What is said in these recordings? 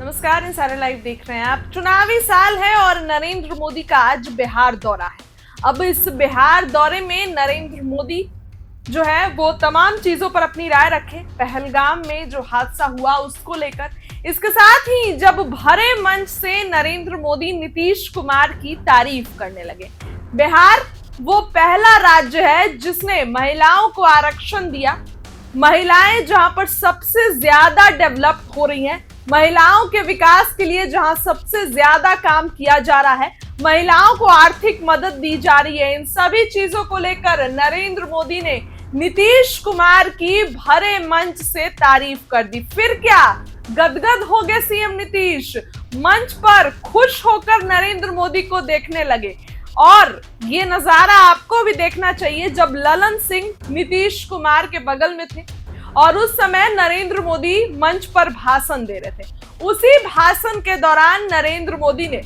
नमस्कार, इंसारा लाइव देख रहे हैं आप। चुनावी साल है और नरेंद्र मोदी का आज बिहार दौरा है। अब इस बिहार दौरे में नरेंद्र मोदी जो है वो तमाम चीजों पर अपनी राय रखे। पहलगाम में जो हादसा हुआ उसको लेकर, इसके साथ ही जब भरे मंच से नरेंद्र मोदी नीतीश कुमार की तारीफ करने लगे। बिहार वो पहला राज्य है जिसने महिलाओं को आरक्षण दिया। महिलाएं जहां पर सबसे ज्यादा डेवलप हो रही हैं, महिलाओं के विकास के लिए जहां सबसे ज्यादा काम किया जा रहा है, महिलाओं को आर्थिक मदद दी जा रही है, इन सभी चीजों को लेकर नरेंद्र मोदी ने नीतीश कुमार की भरे मंच से तारीफ कर दी। फिर क्या, गदगद हो गए सीएम नीतीश। मंच पर खुश होकर नरेंद्र मोदी को देखने लगे। और ये नजारा आपको भी देखना चाहिए जब ललन सिंह नीतीश कुमार के बगल में थे और उस समय नरेंद्र मोदी मंच पर भाषण दे रहे थे। उसी भाषण के दौरान नरेंद्र मोदी ने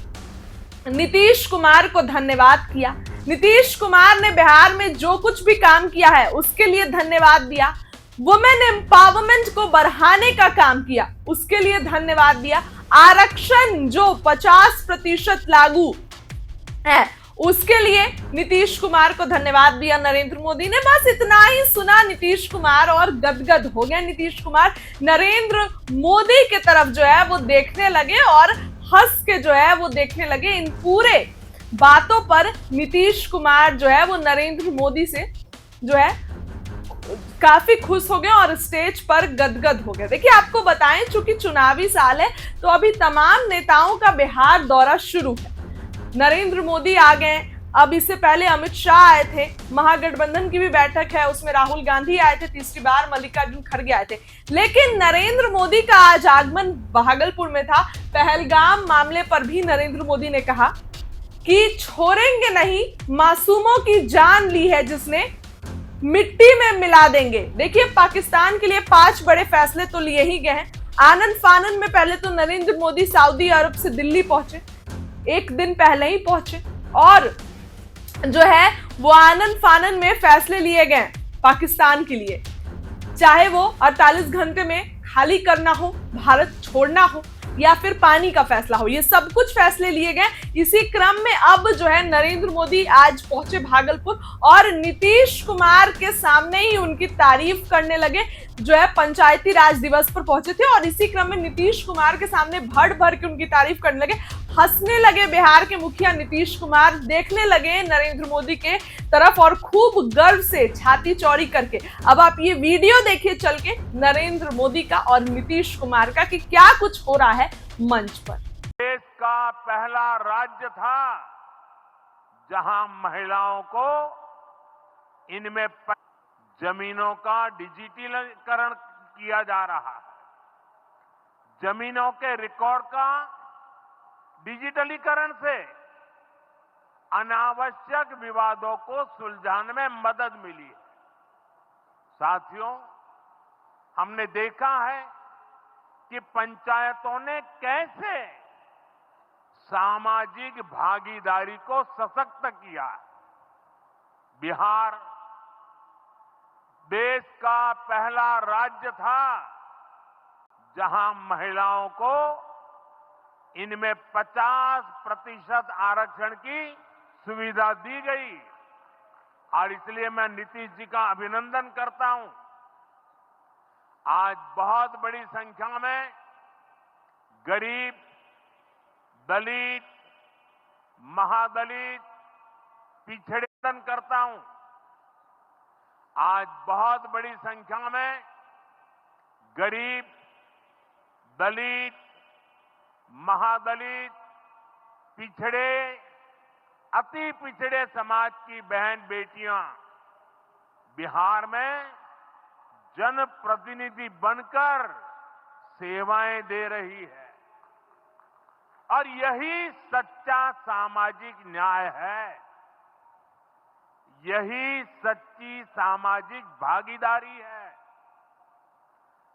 नीतीश कुमार को धन्यवाद किया। नीतीश कुमार ने बिहार में जो कुछ भी काम किया है उसके लिए धन्यवाद दिया। वुमेन एम्पावरमेंट को बढ़ाने का काम किया उसके लिए धन्यवाद दिया। आरक्षण जो 50% लागू है उसके लिए नीतीश कुमार को धन्यवाद दिया नरेंद्र मोदी ने। बस इतना ही सुना नीतीश कुमार और गदगद हो गया नीतीश कुमार। नरेंद्र मोदी की तरफ जो है वो देखने लगे और हंस के जो है वो देखने लगे। इन पूरे बातों पर नीतीश कुमार जो है वो नरेंद्र मोदी से जो है काफी खुश हो गए और स्टेज पर गदगद हो गए। देखिए, आपको बताएं, चूंकि चुनावी साल है तो अभी तमाम नेताओं का बिहार दौरा शुरू है। नरेंद्र मोदी आ गए। अब इससे पहले अमित शाह आए थे, महागठबंधन की भी बैठक है उसमें राहुल गांधी आए थे, तीसरी बार मल्लिकार्जुन खड़गे आए थे। लेकिन नरेंद्र मोदी का आज आगमन भागलपुर में था। पहलगाम मामले पर भी नरेंद्र मोदी ने कहा कि छोड़ेंगे नहीं, मासूमों की जान ली है जिसने, मिट्टी में मिला देंगे। देखिए, पाकिस्तान के लिए 5 बड़े फैसले तो लिए ही गए हैं। आनन फानन में पहले तो नरेंद्र मोदी सऊदी अरब से दिल्ली पहुंचे, एक दिन पहले ही पहुंचे, और जो है वो आनन फानन में फैसले लिए गए पाकिस्तान के लिए, चाहे वो 48 घंटे में खाली करना हो, भारत छोड़ना हो, या फिर पानी का फैसला हो, ये सब कुछ फैसले लिए गए। इसी क्रम में अब जो है नरेंद्र मोदी आज पहुंचे भागलपुर और नीतीश कुमार के सामने ही उनकी तारीफ करने लगे। जो है पंचायती राज दिवस पर पहुंचे थे और इसी क्रम में नीतीश कुमार के सामने भर भर के उनकी तारीफ करने लगे, हंसने लगे। बिहार के मुखिया नीतीश कुमार देखने लगे नरेंद्र मोदी के तरफ और खूब गर्व से छाती चौड़ी करके। अब आप ये वीडियो देखिए चल के नरेंद्र मोदी का और नीतीश कुमार का कि क्या कुछ हो रहा है मंच पर। देश का पहला राज्य था जहां महिलाओं को इनमें जमीनों का डिजिटलीकरण किया जा रहा है, जमीनों के रिकॉर्ड का डिजिटलीकरण से अनावश्यक विवादों को सुलझाने में मदद मिली है। साथियों, हमने देखा है कि पंचायतों ने कैसे सामाजिक भागीदारी को सशक्त किया है। बिहार देश का पहला राज्य था जहां महिलाओं को इनमें 50% आरक्षण की सुविधा दी गई, और इसलिए मैं नीतीश जी का अभिनंदन करता हूं। आज बहुत बड़ी संख्या में गरीब, दलित, महादलित, पिछड़े करता हूं। आज बहुत बड़ी संख्या में गरीब, दलित, महादलित, पिछड़े, अति पिछड़े समाज की बहन बेटियां बिहार में जनप्रतिनिधि बनकर सेवाएं दे रही है, और यही सच्चा सामाजिक न्याय है, यही सच्ची सामाजिक भागीदारी है।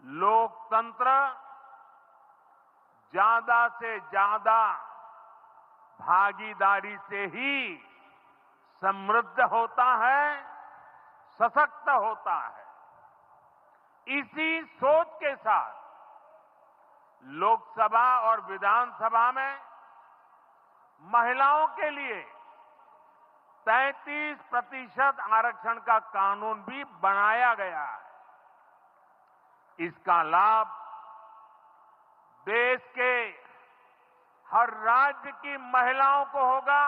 लोकतंत्र ज्यादा से ज्यादा भागीदारी से ही समृद्ध होता है, सशक्त होता है। इसी सोच के साथ लोकसभा और विधानसभा में महिलाओं के लिए 33% आरक्षण का कानून भी बनाया गया है। इसका लाभ देश के हर राज्य की महिलाओं को होगा।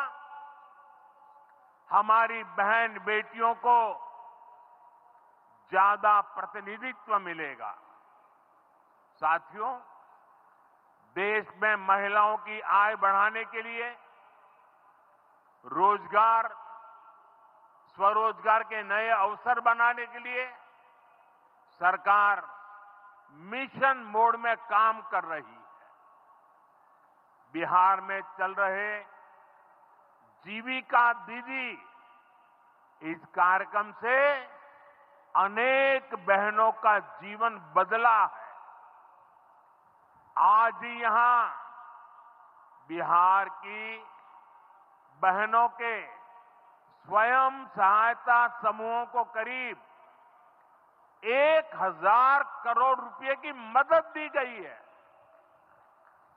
हमारी बहन बेटियों को ज्यादा प्रतिनिधित्व मिलेगा। साथियों, देश में महिलाओं की आय बढ़ाने के लिए रोजगार, स्वरोजगार के नए अवसर बनाने के लिए सरकार मिशन मोड में काम कर रही है। बिहार में चल रहे जीविका दीदी इस कार्यक्रम से अनेक बहनों का जीवन बदला है। आज यहां बिहार की बहनों के स्वयं सहायता समूहों को करीब 1000 करोड़ रुपए की मदद दी गई है।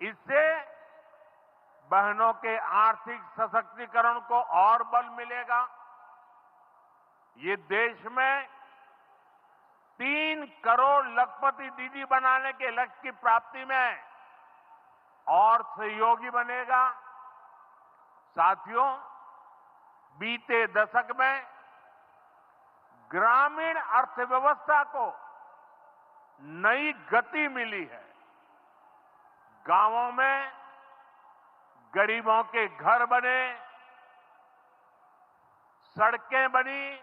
इससे बहनों के आर्थिक सशक्तिकरण को और बल मिलेगा। ये देश में 3 करोड़ लखपति दीदी बनाने के लक्ष्य की प्राप्ति में और सहयोगी बनेगा। साथियों, बीते दशक में ग्रामीण अर्थव्यवस्था को नई गति मिली है। गांवों में गरीबों के घर बने, सड़कें बनी,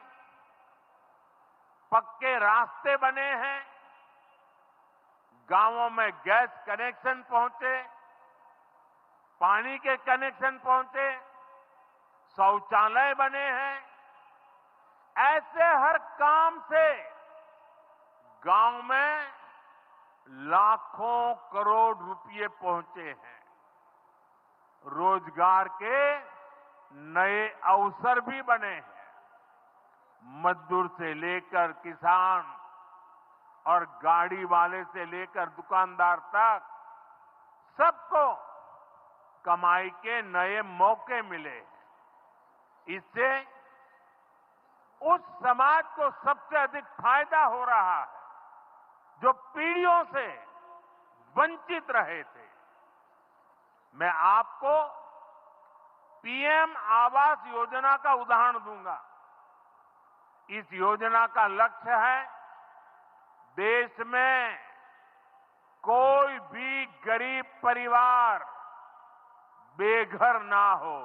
पक्के रास्ते बने हैं, गांवों में गैस कनेक्शन पहुंचे, पानी के कनेक्शन पहुंचे, शौचालय बने हैं। ऐसे हर काम से गांव में लाखों करोड़ रुपए पहुंचे हैं। रोजगार के नए अवसर भी बने हैं। मजदूर से लेकर किसान और गाड़ी वाले से लेकर दुकानदार तक सबको कमाई के नए मौके मिले। इससे उस समाज को सबसे अधिक फायदा हो रहा है जो पीढ़ियों से वंचित रहे थे। मैं आपको पीएम आवास योजना का उदाहरण दूंगा। इस योजना का लक्ष्य है देश में कोई भी गरीब परिवार बेघर ना हो।